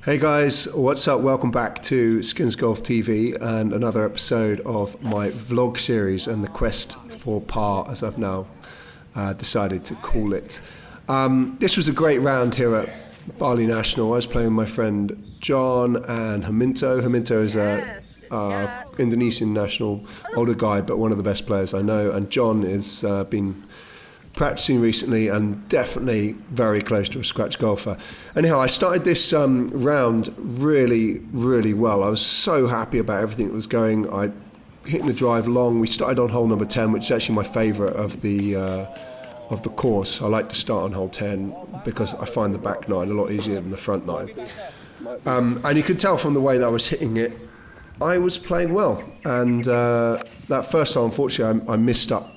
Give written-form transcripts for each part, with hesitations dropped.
Hey guys, what's up? Welcome back to Skins Golf TV and another episode of my vlog series and the quest for par, as I've now decided to call it. This was a great round here at Bali National. I was playing with my friend John and Haminto. Haminto is a Indonesian national, older guy, but one of the best players I know. And John has been practicing recently and definitely very close to a scratch golfer. Anyhow, I started this round really well. I was so happy about everything that was going. I hitting the drive long. We started on hole number 10, which is actually my favourite of the course. I like to start on hole 10 because I find the back nine a lot easier than the front nine. And you could tell from the way that I was hitting it, I was playing well. And that first hole, unfortunately, I missed up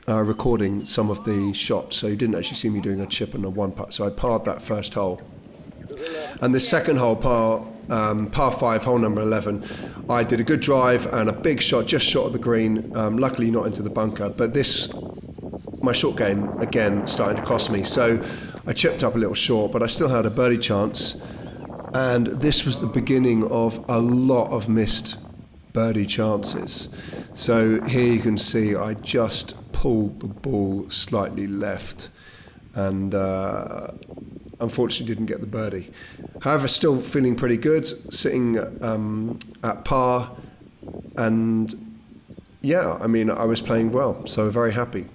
recording some of the shots, so you didn't actually see me doing a chip and a one putt, so I parred that first hole. And the second hole, par 5, hole number 11, I did a good drive and a big shot just short of the green, luckily not into the bunker, but my short game again started to cost me, so I chipped up a little short, but I still had a birdie chance, and this was the beginning of a lot of missed birdie chances. So here you can see I just pulled the ball slightly left and unfortunately didn't get the birdie. However, still feeling pretty good, sitting at par, and yeah, I mean, I was playing well, so very happy.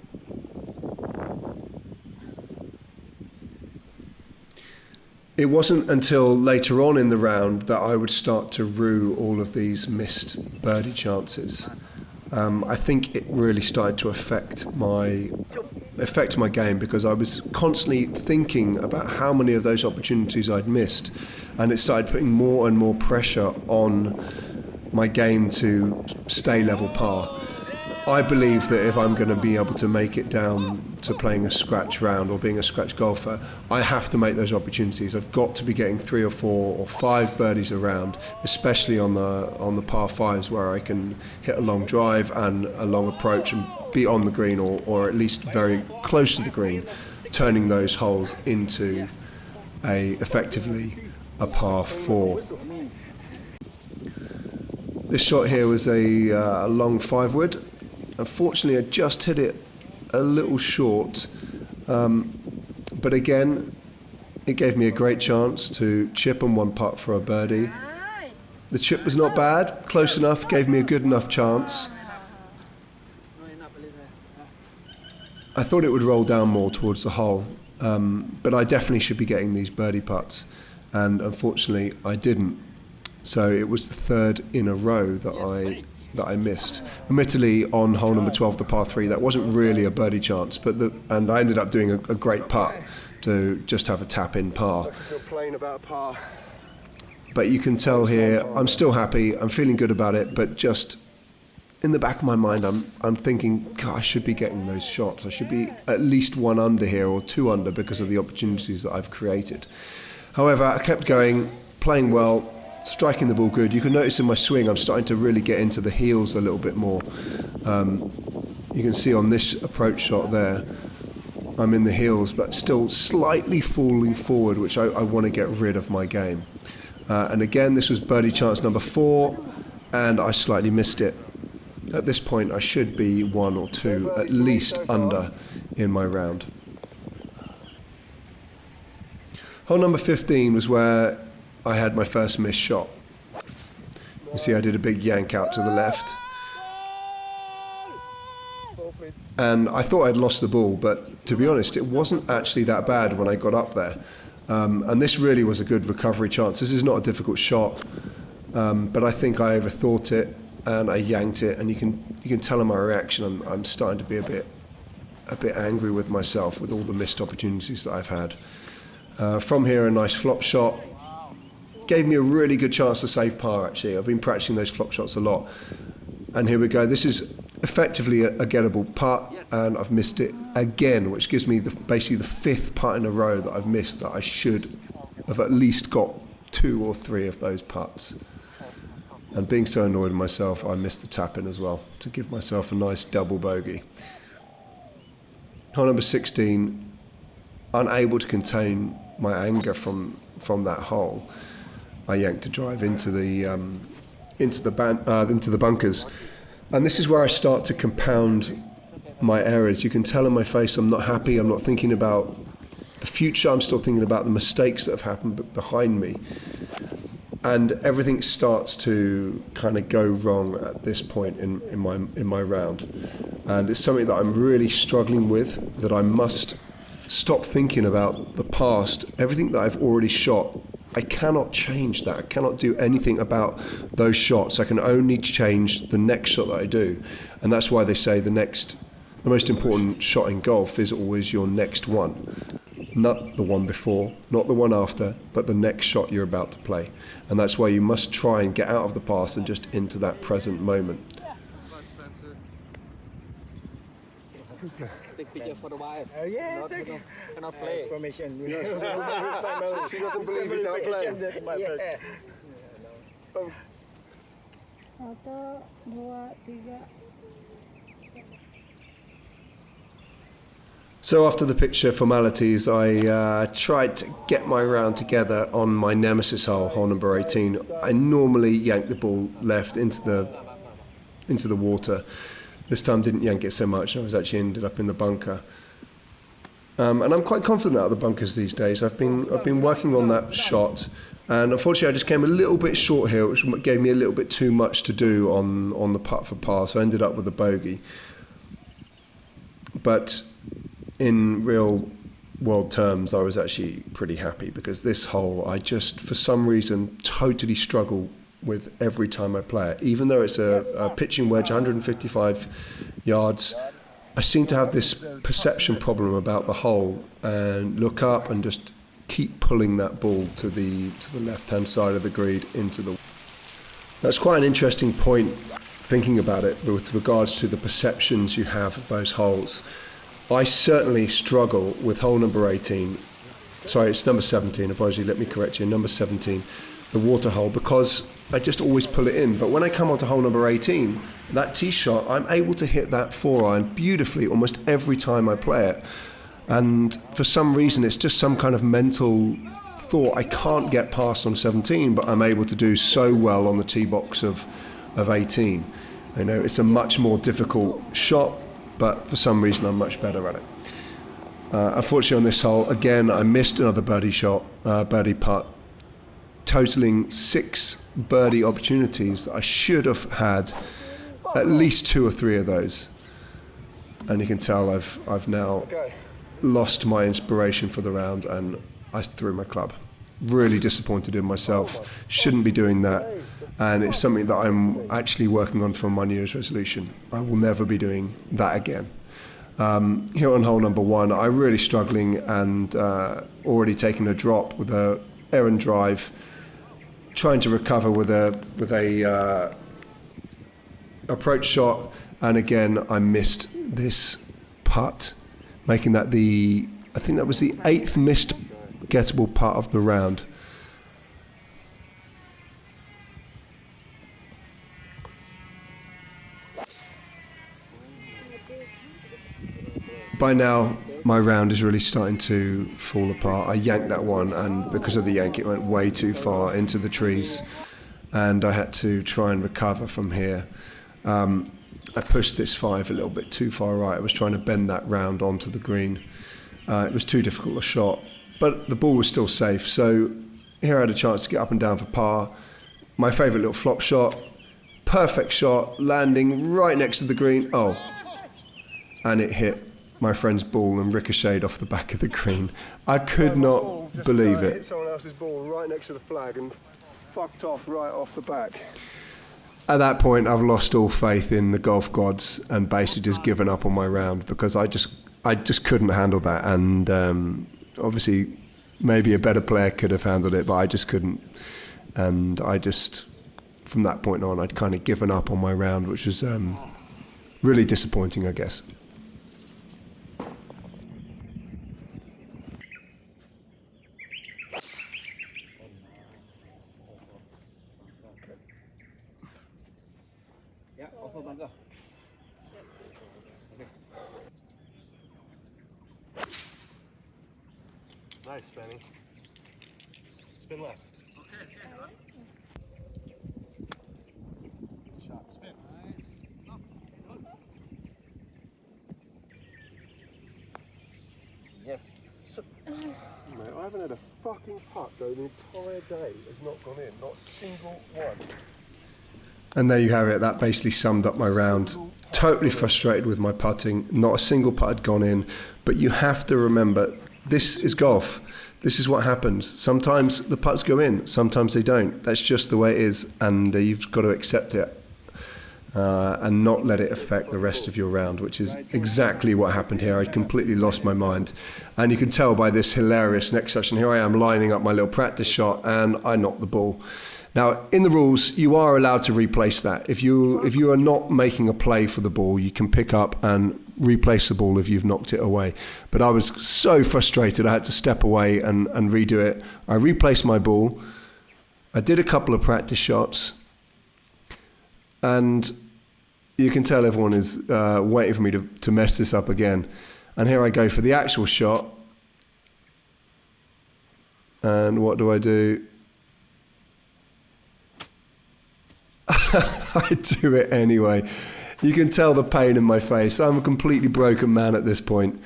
It wasn't until later on in the round that I would start to rue all of these missed birdie chances. I think it really started to affect my game because I was constantly thinking about how many of those opportunities I'd missed, and it started putting more and more pressure on my game to stay level par. I believe that if I'm going to be able to make it down to playing a scratch round or being a scratch golfer, I have to make those opportunities. I've got to be getting 3 or 4 or 5 birdies around, especially on the par 5s where I can hit a long drive and a long approach and be on the green or at least very close to the green, turning those holes into effectively a par 4. This shot here was a long 5-wood. Unfortunately, I just hit it a little short, but again, it gave me a great chance to chip and one putt for a birdie. The chip was not bad, close enough, gave me a good enough chance. I thought it would roll down more towards the hole, but I definitely should be getting these birdie putts, and unfortunately, I didn't. So it was the third in a row that I missed. Admittedly, on hole number 12, the par 3, that wasn't really a birdie chance, and I ended up doing a great putt to just have a tap-in par. But you can tell here, I'm still happy, I'm feeling good about it, but just in the back of my mind, I'm thinking, God, I should be getting those shots. I should be at least 1 under here or 2 under because of the opportunities that I've created. However, I kept going, playing well, striking the ball good. You can notice in my swing I'm starting to really get into the heels a little bit more. You can see on this approach shot there I'm in the heels but still slightly falling forward, which I want to get rid of my game. And again, this was birdie chance number 4 and I slightly missed it. At this point I should be 1 or 2 at least under in my round. Hole number 15 was where I had my first missed shot. You see I did a big yank out to the left. And I thought I'd lost the ball, but to be honest, it wasn't actually that bad when I got up there. And this really was a good recovery chance. This is not a difficult shot, but I think I overthought it and I yanked it, and you can tell in my reaction I'm starting to be a bit angry with myself with all the missed opportunities that I've had. From here, a nice flop shot. Gave me a really good chance to save par, actually. I've been practicing those flop shots a lot. And here we go. This is effectively a gettable putt, and I've missed it again, which gives me basically the 5th putt in a row that I've missed that I should have at least got 2 or 3 of those putts. And being so annoyed with myself, I missed the tap-in as well to give myself a nice double bogey. Hole number 16, unable to contain my anger from that hole. I yanked a drive into the bunkers. And this is where I start to compound my errors. You can tell in my face I'm not happy. I'm not thinking about the future. I'm still thinking about the mistakes that have happened behind me. And everything starts to kind of go wrong at this point in my round. And it's something that I'm really struggling with, that I must stop thinking about the past. Everything that I've already shot, I cannot change that. I cannot do anything about those shots. I can only change the next shot that I do. And that's why they say the most important shot in golf is always your next one. Not the one before, not the one after, but the next shot you're about to play. And that's why you must try and get out of the past and just into that present moment. Take picture for the wife. Oh yes, okay. Cannot play. Permission. She doesn't believe he's out playing. Yeah. Satu, dua, tiga. So after the picture formalities, I tried to get my round together on my nemesis hole number 18. I normally yank the ball left into the water. This time didn't yank it so much. I was actually ended up in the bunker. And I'm quite confident out of the bunkers these days. I've been working on that shot, and unfortunately I just came a little bit short here, which gave me a little bit too much to do on the putt for par. So I ended up with a bogey. But in real world terms, I was actually pretty happy, because this hole I just, for some reason, totally struggle with every time I play it. Even though it's a pitching wedge, 155 yards, I seem to have this perception problem about the hole, and look up and just keep pulling that ball to the left-hand side of the green into the... That's quite an interesting point, thinking about it, with regards to the perceptions you have of those holes. I certainly struggle with hole number 18. Sorry, it's number 17. Apologies, let me correct you. Number 17, the Waterhole, because I just always pull it in. But when I come onto hole number 18, that tee shot, I'm able to hit that 4-iron beautifully almost every time I play it. And for some reason, it's just some kind of mental thought I can't get past on 17, but I'm able to do so well on the tee box of 18. You know, it's a much more difficult shot, but for some reason I'm much better at it. Unfortunately on this hole, again, I missed another birdie putt, totaling 6 birdie opportunities that I should have had at least 2 or 3 of those. And you can tell I've now lost my inspiration for the round, and I threw my club. Really disappointed in myself, shouldn't be doing that. And it's something that I'm actually working on for my New Year's resolution. I will never be doing that again. Here on hole number 1, I'm really struggling, and already taking a drop with a errand drive, trying to recover with a approach shot, and again I missed this putt, making that I think that was the 8th missed gettable putt of the round. By now, my round is really starting to fall apart. I yanked that one, and because of the yank, it went way too far into the trees, and I had to try and recover from here. I pushed this 5 a little bit too far right. I was trying to bend that round onto the green. It was too difficult a shot, but the ball was still safe. So here I had a chance to get up and down for par. My favourite little flop shot, perfect shot, landing right next to the green. Oh, and it hit my friend's ball and ricocheted off the back of the green. I could not believe it. Hit someone else's ball right next to the flag and fucked off right off the back. At that point, I've lost all faith in the golf gods and basically just given up on my round, because I just couldn't handle that. And obviously, maybe a better player could have handled it, but I just couldn't. And I just, from that point on, I'd kind of given up on my round, which was really disappointing, I guess. Nice, Spenny. Spin left. Mate, I haven't had a fucking putt though the entire day has not gone in, not a single one. And there you have it. That basically summed up my round. Totally frustrated with my putting. Not a single putt had gone in. But you have to remember, this is golf. This is what happens. Sometimes the putts go in, sometimes they don't. That's just the way it is, and you've got to accept it and not let it affect the rest of your round, which is exactly what happened here. I completely lost my mind. And you can tell by this hilarious next session. Here I am lining up my little practice shot, and I knocked the ball. Now, in the rules, you are allowed to replace that. If you are not making a play for the ball, you can pick up and replace the ball if you've knocked it away. But I was so frustrated, I had to step away and redo it. I replaced my ball. I did a couple of practice shots. And you can tell everyone is waiting for me to mess this up again. And here I go for the actual shot. And what do? I do it anyway. You can tell the pain in my face. I'm a completely broken man at this point.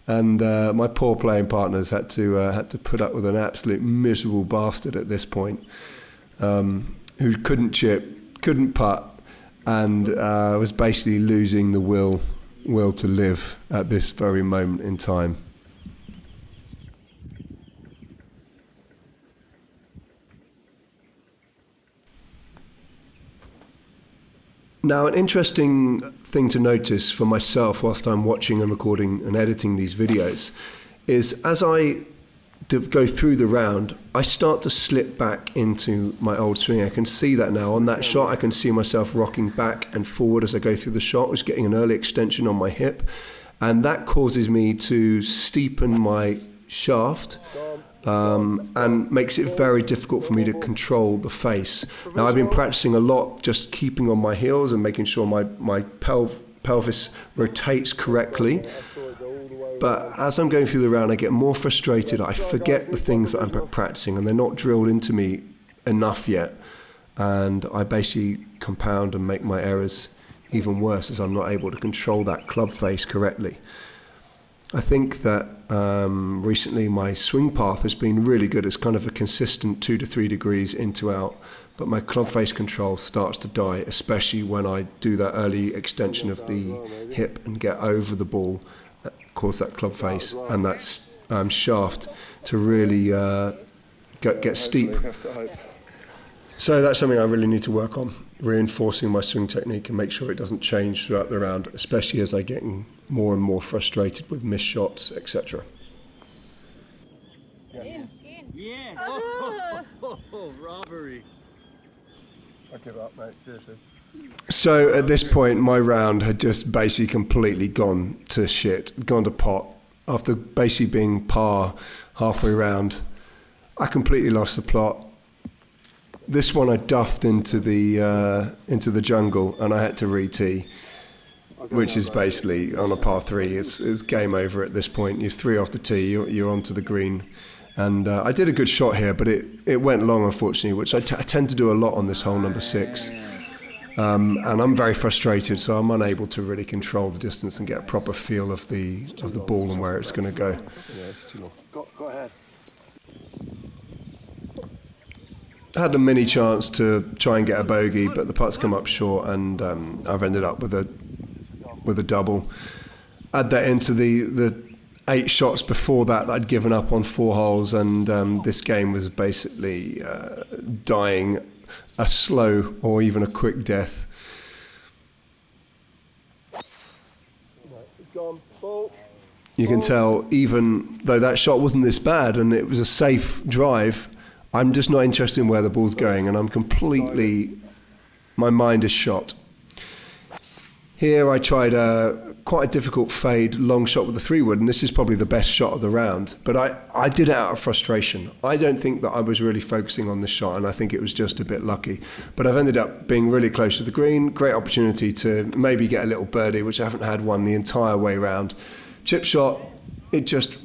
And my poor playing partners had to put up with an absolute miserable bastard at this point, who couldn't chip, couldn't putt, and was basically losing the will to live at this very moment in time. Now, an interesting thing to notice for myself whilst I'm watching and recording and editing these videos is as I go through the round, I start to slip back into my old swing. I can see that now. On that shot, I can see myself rocking back and forward as I go through the shot. I was getting an early extension on my hip, and that causes me to steepen my shaft. And makes it very difficult for me to control the face. Now, I've been practicing a lot just keeping on my heels and making sure my pelvis rotates correctly. But as I'm going through the round, I get more frustrated. I forget the things that I'm practicing, and they're not drilled into me enough yet. And I basically compound and make my errors even worse as I'm not able to control that club face correctly. I think that recently my swing path has been really good. It's kind of a consistent 2 to 3 degrees in to out, but my club face control starts to die, especially when I do that early extension of the hip and get over the ball, cause that club face and that shaft to really get steep. So that's something I really need to work on, reinforcing my swing technique and make sure it doesn't change throughout the round, especially as I get more and more frustrated with missed shots, etc. Yes. Robbery. I give up, mate, seriously. So at this point, my round had just basically completely gone to shit, gone to pot. After basically being par halfway round, I completely lost the plot. This one I duffed into the jungle, and I had to re-tee, which is basically on a par 3. It's game over at this point. You're 3 off the tee, you're onto the green. And I did a good shot here, but it went long, unfortunately, which I tend to do a lot on this hole, number 6. And I'm very frustrated, so I'm unable to really control the distance and get a proper feel of the ball and where it's going to go. Yeah, it's too long. Go ahead. I had a mini chance to try and get a bogey, but the putts come up short, and I've ended up with a double. Add that into the 8 shots before that I'd given up on 4 holes, and this game was basically dying a slow or even a quick death. You can tell, even though that shot wasn't this bad and it was a safe drive, I'm just not interested in where the ball's going, and I'm completely, my mind is shot. Here I tried quite a difficult fade long shot with the 3-wood, and this is probably the best shot of the round, but I did it out of frustration. I don't think that I was really focusing on this shot, and I think it was just a bit lucky. But I've ended up being really close to the green, great opportunity to maybe get a little birdie, which I haven't had one the entire way round. Chip shot, it just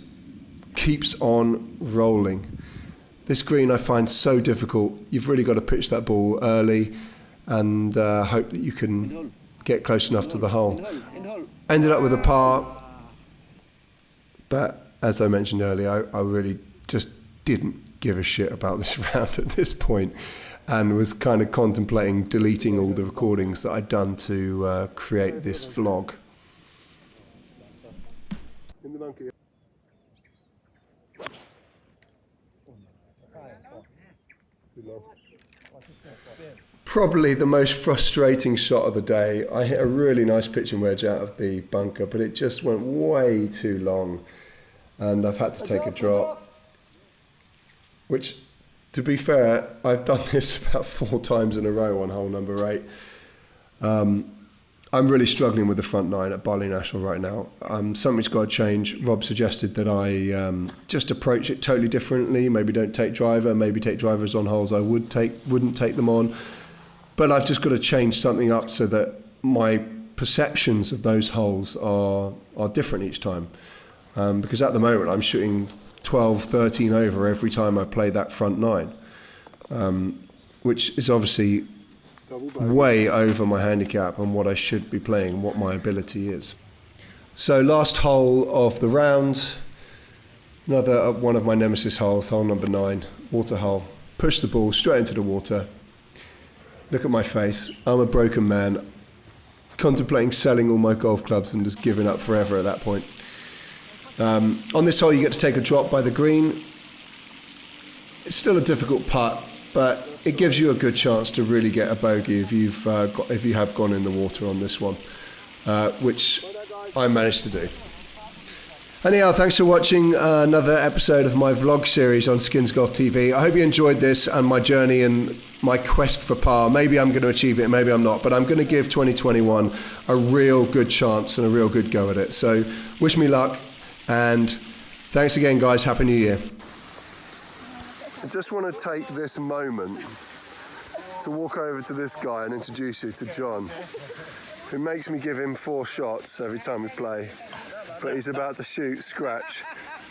keeps on rolling. This green I find so difficult. You've really got to pitch that ball early and hope that you can get close enough to the hole. Ended up with a par, but as I mentioned earlier, I really just didn't give a shit about this round at this point, and was kind of contemplating deleting all the recordings that I'd done to create this vlog. In the monkey. Too low. Probably the most frustrating shot of the day. I hit a really nice pitching wedge out of the bunker, but it just went way too long, and I've had to take a drop. Which, to be fair, I've done this about 4 times in a row on hole number 8. I'm really struggling with the front 9 at Bali National right now. Something's got to change. Rob suggested that I just approach it totally differently. Maybe don't take driver. Maybe take drivers on holes I wouldn't take them on. But I've just got to change something up so that my perceptions of those holes are different each time. Because at the moment I'm shooting 12, 13 over every time I play that front 9, which is obviously way over my handicap and what I should be playing, what my ability is. So last hole of the round, another one of my nemesis holes, hole number 9, Waterhole. Push the ball straight into the water. Look at my face. I'm a broken man, contemplating selling all my golf clubs and just giving up forever at that point. On this hole you get to take a drop by the green. It's still a difficult putt, but it gives you a good chance to really get a bogey if you have gone in the water on this one, which I managed to do. Anyhow, thanks for watching another episode of my vlog series on Skins Golf TV. I hope you enjoyed this and my journey and my quest for par. Maybe I'm going to achieve it, maybe I'm not, but I'm going to give 2021 a real good chance and a real good go at it. So wish me luck, and thanks again, guys. Happy New Year. I just want to take this moment to walk over to this guy and introduce you to John, who makes me give him 4 shots every time we play, but he's about to shoot scratch,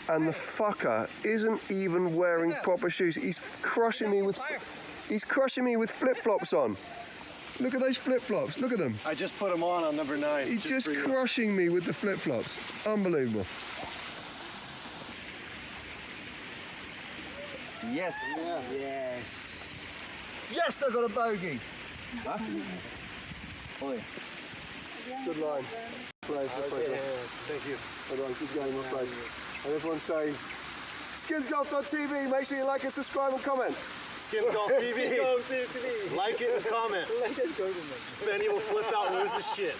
and the fucker isn't even wearing proper shoes. He's crushing me with flip-flops on. Look at those flip-flops, look at them. I just put them on number 9. He's just crushing me with the flip-flops. Unbelievable. Yes. Yes, I got a bogey. Huh? Oi. Good line. Pleasure. Thank you. Hold on, keep going, my pleasure. And everyone say, skinsgolf.tv, make sure you like and subscribe and comment. Skins Golf TV. Like it and comment. Spenny will flip out and lose his shit.